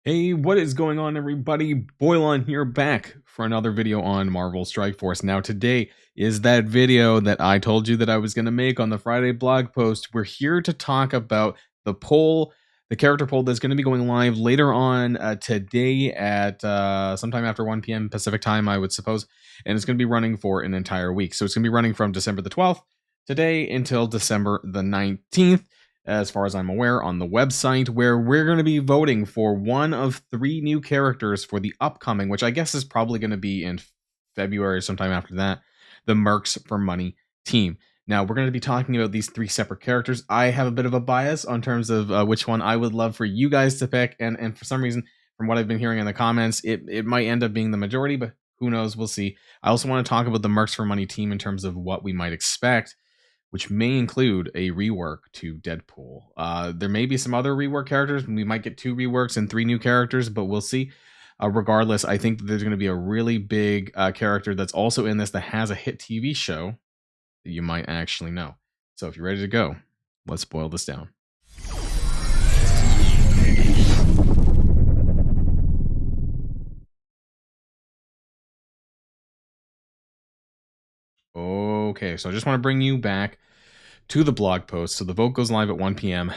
Hey, what is going on, everybody? Boilon here, back for another video on Marvel Strike Force. Now, today is that video that I told you that I was going to make on the Friday blog post. We're here to talk about the poll, the character poll that's going to be going live later on today at sometime after 1 p.m. Pacific time, I would suppose. And it's going to be running for an entire week. So it's going to be running from December the 12th today until December the 19th. As far as I'm aware, on the website, where we're going to be voting for one of 3 new characters for the upcoming, which I guess is probably going to be in February, sometime after that, the Mercs for Money team. Now, we're going to be talking about these 3 separate characters. I have a bit of a bias on terms of which one I would love for you guys to pick, and for some reason, from what I've been hearing in the comments, it might end up being the majority, but who knows? We'll see. I also want to talk about the Mercs for Money team in terms of what we might expect, which may include a rework to Deadpool. There may be some other rework characters. We might get 2 reworks and 3 new characters, but we'll see. Regardless, I think that there's going to be a really big character that's also in this that has a hit TV show that you might actually know. So if you're ready to go, let's boil this down. Okay, so I just want to bring you back to the blog post. So the vote goes live at 1 p.m.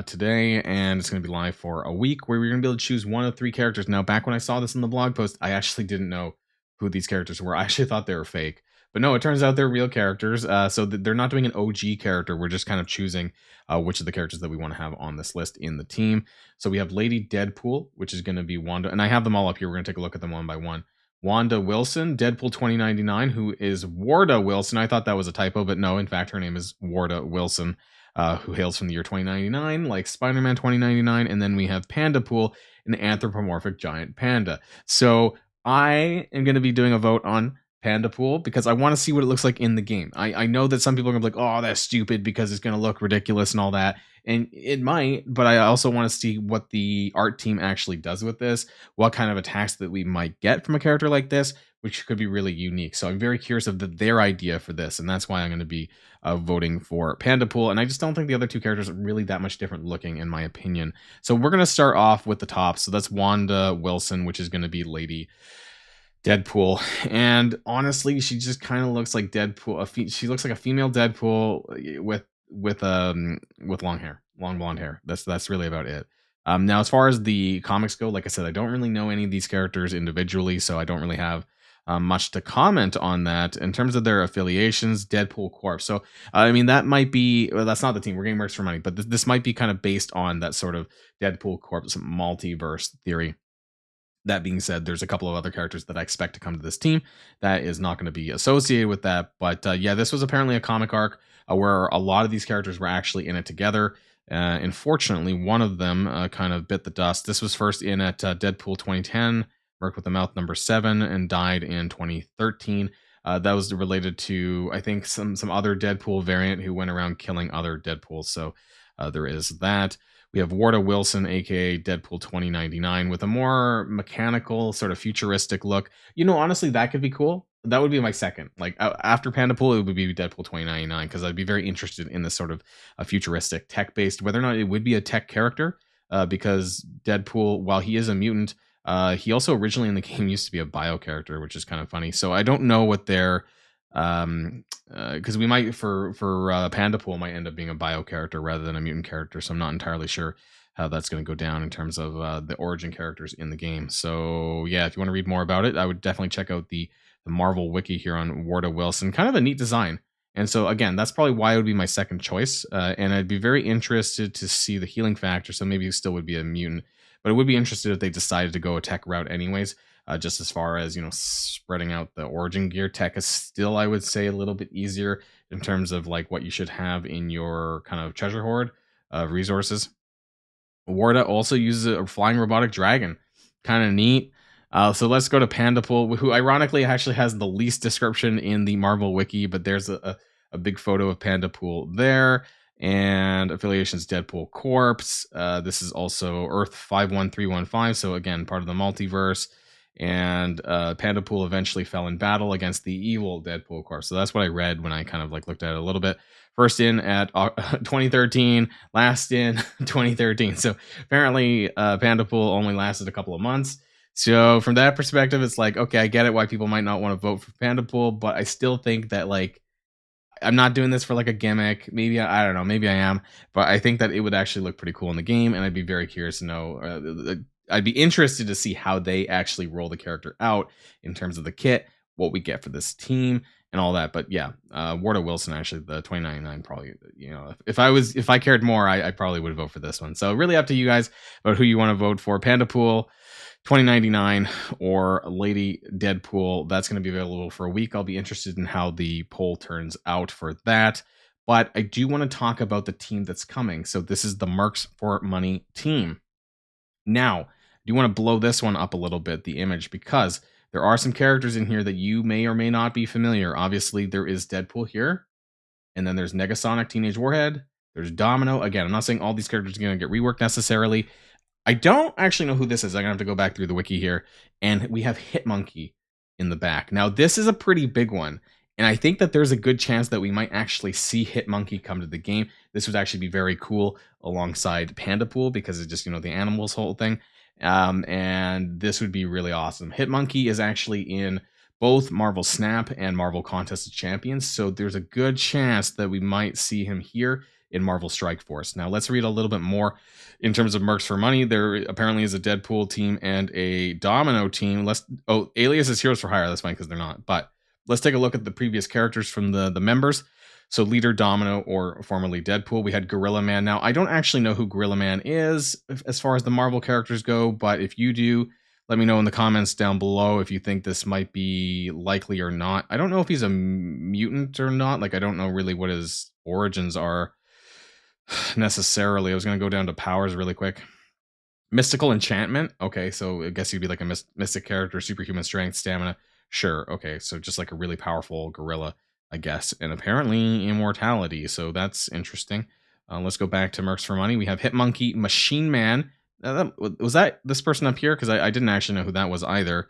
Today, and it's going to be live for a week, where we're going to be able to choose one of 3 characters. Now, back when I saw this in the blog post, I actually didn't know who these characters were. I actually thought they were fake. But no, it turns out they're real characters. So they're not doing an OG character. We're just kind of choosing which of the characters that we want to have on this list in the team. So we have Lady Deadpool, which is going to be Wanda. And I have them all up here. We're going to take a look at them one by one. Wanda Wilson, Deadpool 2099, who is Warda Wilson. I thought that was a typo, but no, in fact, her name is Warda Wilson, who hails from the year 2099, like Spider-Man 2099. And then we have Pandapool, an anthropomorphic giant panda. So I am going to be doing a vote on Pandapool because I want to see what it looks like in the game. I know that some people are going to be like, oh, that's stupid because it's going to look ridiculous and all that. And it might, but I also want to see what the art team actually does with this, what kind of attacks that we might get from a character like this, which could be really unique. So I'm very curious of their idea for this, and that's why I'm going to be voting for Pandapool. And I just don't think the other 2 characters are really that much different looking, in my opinion. So we're going to start off with the top. So that's Wanda Wilson, which is going to be Lady Deadpool. And honestly, she just kind of looks like Deadpool. She looks like a female Deadpool with long hair, long blonde hair. That's really about it. Now, as far as the comics go, like I said, I don't really know any of these characters individually, so I don't really have much to comment on that. In terms of their affiliations, Deadpool Corp. So, I mean, that might be, well, that's not the team. We're getting Mercs for Money, but this might be kind of based on that sort of Deadpool Corp, some multiverse theory. That being said, there's a couple of other characters that I expect to come to this team that is not going to be associated with that. But yeah, this was apparently a comic arc where a lot of these characters were actually in it together. Unfortunately, one of them kind of bit the dust. This was first in at Deadpool 2010, worked with the Mouth number 7, and died in 2013. That was related to, I think, some other Deadpool variant who went around killing other Deadpools. So there is that. We have Warda Wilson, aka Deadpool 2099, with a more mechanical, sort of futuristic look. You know, honestly, that could be cool. That would be my second. Like after Pandapool, it would be Deadpool 2099, because I'd be very interested in this sort of a futuristic tech-based, whether or not it would be a tech character, because Deadpool, while he is a mutant, he also originally in the game used to be a bio character, which is kind of funny. So I don't know what their because we might for Pandapool might end up being a bio character rather than a mutant character, so I'm not entirely sure how that's going to go down in terms of the origin characters in the game. So yeah, if you want to read more about it, I would definitely check out the Marvel wiki here on Warda Wilson. Kind of a neat design. And so again, that's probably why it would be my second choice, and I'd be very interested to see the healing factor. So maybe it still would be a mutant, but it would be interested if they decided to go a tech route anyways. Just as far as, you know, spreading out the origin gear, tech is still, I would say, a little bit easier in terms of like what you should have in your kind of treasure hoard of resources. Warda also uses a flying robotic dragon. Kind of neat. So let's go to Pandapool, who ironically actually has the least description in the Marvel wiki, but there's a big photo of Pandapool there. And affiliations Deadpool Corps. This is also Earth 51315. So again, part of the multiverse. and Pandapool eventually fell in battle against the evil Deadpool Corps. So that's what I read when I kind of like looked at it a little bit. First in at 2013, last in 2013. So apparently Pandapool only lasted a couple of months. So from that perspective, it's like, okay, I get it why people might not want to vote for Pandapool, but I still think that like I'm not doing this for like a gimmick. Maybe I don't know. Maybe I am, but I think that it would actually look pretty cool in the game, and I'd be very curious to know. I'd be interested to see how they actually roll the character out in terms of the kit, what we get for this team, and all that. But yeah, Wardo Wilson actually the 2099 probably. You know, if I cared more, I probably would vote for this one. So really up to you guys about who you want to vote for. Pandapool, 2099, or Lady Deadpool. That's going to be available for a week. I'll be interested in how the poll turns out for that. But I do want to talk about the team that's coming. So this is the Mercs for Money team. Now, I do want to blow this one up a little bit, the image, because there are some characters in here that you may or may not be familiar. Obviously, there is Deadpool here. And then there's Negasonic Teenage Warhead. There's Domino. Again, I'm not saying all these characters are going to get reworked necessarily. I don't actually know who this is. I'm going to have to go back through the wiki here. And we have Hitmonkey in the back. Now, this is a pretty big one. And I think that there's a good chance that we might actually see Hitmonkey come to the game. This would actually be very cool alongside Pandapool because it's just, you know, the animals whole thing. And this would be really awesome. Hitmonkey is actually in both Marvel Snap and Marvel Contest of Champions. So there's a good chance that we might see him here in Marvel Strike Force. Now let's read a little bit more in terms of Mercs for Money. There apparently is a Deadpool team and a Domino team. Alias is Heroes for Hire. That's fine because they're not. But let's take a look at the previous characters from the members. So leader Domino, or formerly Deadpool. We had Gorilla Man. Now I don't actually know who Gorilla Man is as far as the Marvel characters go, but if you do, let me know in the comments down below if you think this might be likely or not. I don't know if he's a mutant or not. Like I don't know really what his origins are necessarily. I was going to go down to powers really quick. Mystical enchantment. Okay, so I guess he'd be like a mystic character, superhuman strength, stamina. Sure. Okay, so just like a really powerful gorilla, I guess. And apparently immortality. So that's interesting. Let's go back to Mercs for Money. We have Hitmonkey, Machine Man. Was that this person up here? Because I didn't actually know who that was either.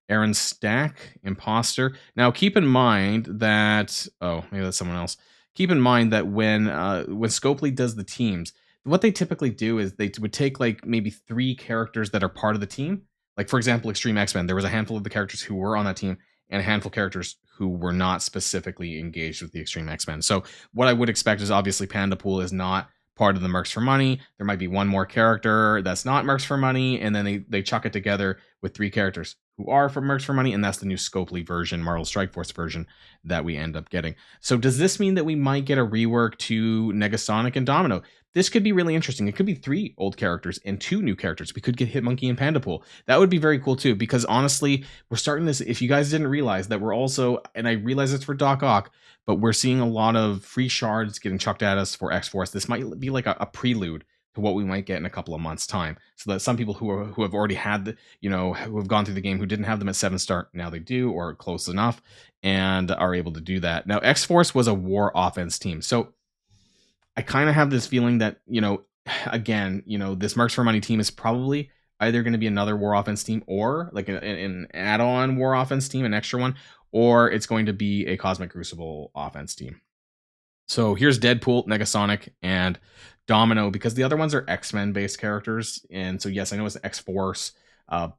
Aaron Stack, Imposter. Now keep in mind that maybe that's someone else. Keep in mind that when Scopely does the teams, what they typically do is they would take like maybe 3 characters that are part of the team. Like for example, Extreme X-Men, there was a handful of the characters who were on that team and a handful of characters who were not specifically engaged with the Extreme X-Men. So what I would expect is obviously Pandapool is not part of the Mercs for Money. There might be one more character that's not Mercs for Money, and then they chuck it together with 3 characters who are from Mercs for Money, and that's the new Scopely version, Marvel Strike Force version that we end up getting. So does this mean that we might get a rework to Negasonic and Domino? This could be really interesting. It could be 3 old characters and 2 new characters. We could get Hitmonkey and Pandapool. That would be very cool too, because honestly, we're starting this. If you guys didn't realize that we're also, and I realize it's for Doc Ock, but we're seeing a lot of free shards getting chucked at us for X-Force. This might be like a prelude to what we might get in a couple of months' time. So that some people who have already had who have gone through the game, who didn't have them at 7-star, now they do, or close enough, and are able to do that. Now, X-Force was a war offense team. So I kind of have this feeling that, again, this Mercs for Money team is probably either going to be another war offense team or like an add-on war offense team, an extra one, or it's going to be a Cosmic Crucible offense team. So here's Deadpool, Negasonic, and Domino, because the other ones are X-Men based characters. And so, yes, I know it's X-Force,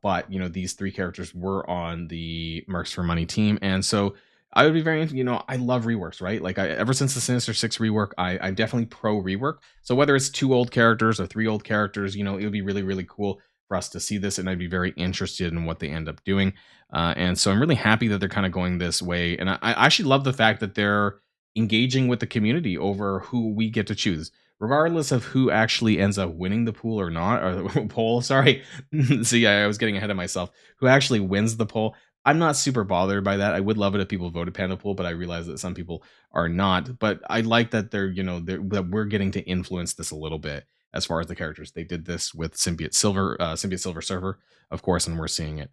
but, these 3 characters were on the Mercs for Money team. And so I would be very, I love reworks, right? Like ever since the Sinister Six rework, I'm definitely pro rework. So whether it's 2 old characters or 3 old characters, it would be really, really cool for us to see this. And I'd be very interested in what they end up doing. And so I'm really happy that they're kind of going this way. And I actually love the fact that they're engaging with the community over who we get to choose, regardless of who actually ends up winning the pool or not, or the poll. Sorry. See, I was getting ahead of myself. Who actually wins the poll? I'm not super bothered by that. I would love it if people voted Pandapool, but I realize that some people are not. But I like that that we're getting to influence this a little bit as far as the characters. They did this with Symbiote Silver Surfer, of course, and we're seeing it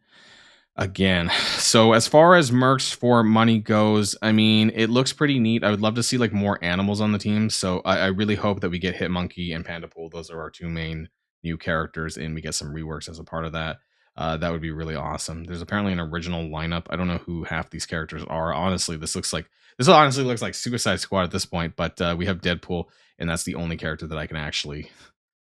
again. So as far as Mercs for Money goes, I mean, it looks pretty neat. I would love to see like more animals on the team. So I really hope that we get Hitmonkey and Pandapool. Those are our 2 main new characters, and we get some reworks as a part of that. that would be really awesome. There's apparently an original lineup. I don't know who half these characters are. Honestly, this honestly looks like Suicide Squad at this point, but we have Deadpool, and that's the only character that I can actually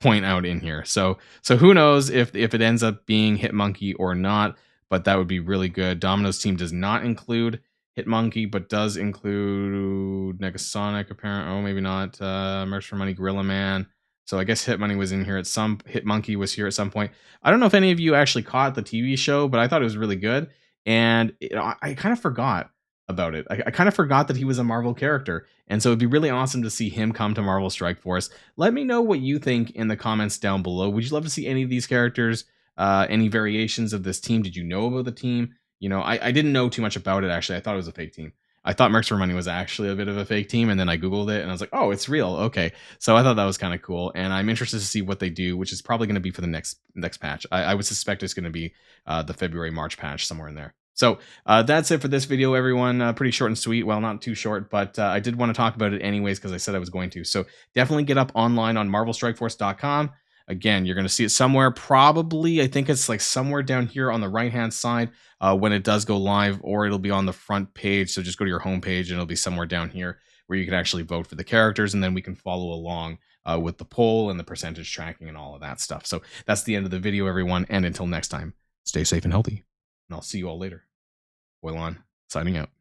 point out in here. So who knows if it ends up being Hitmonkey or not, but that would be really good. Domino's team does not include Hitmonkey, but does include Negasonic, apparently. Oh, maybe not. Mercs for Money, Gorilla Man. So I guess Hitmonkey was in here at some Hitmonkey was here at some point. I don't know if any of you actually caught the TV show, but I thought it was really good. And I kind of forgot about it. I kind of forgot that he was a Marvel character. And so it'd be really awesome to see him come to Marvel Strike Force. Let me know what you think in the comments down below. Would you love to see any of these characters, any variations of this team? Did you know about the team? You know, I didn't know too much about it, actually. I thought it was a fake team. I thought Mercs for Money was actually a bit of a fake team, and then I Googled it, and I was like, oh, it's real. Okay. So I thought that was kind of cool, and I'm interested to see what they do, which is probably going to be for the next patch. I would suspect it's going to be the February-March patch, somewhere in there. So that's it for this video, everyone. Pretty short and sweet. Well, not too short, but I did want to talk about it anyways because I said I was going to. So definitely get up online on marvelstrikeforce.com. Again, you're going to see it somewhere. Probably, I think it's like somewhere down here on the right-hand side when it does go live, or it'll be on the front page. So just go to your home page, and it'll be somewhere down here where you can actually vote for the characters, and then we can follow along with the poll and the percentage tracking and all of that stuff. So that's the end of the video, everyone. And until next time, stay safe and healthy, and I'll see you all later. Boilon, signing out.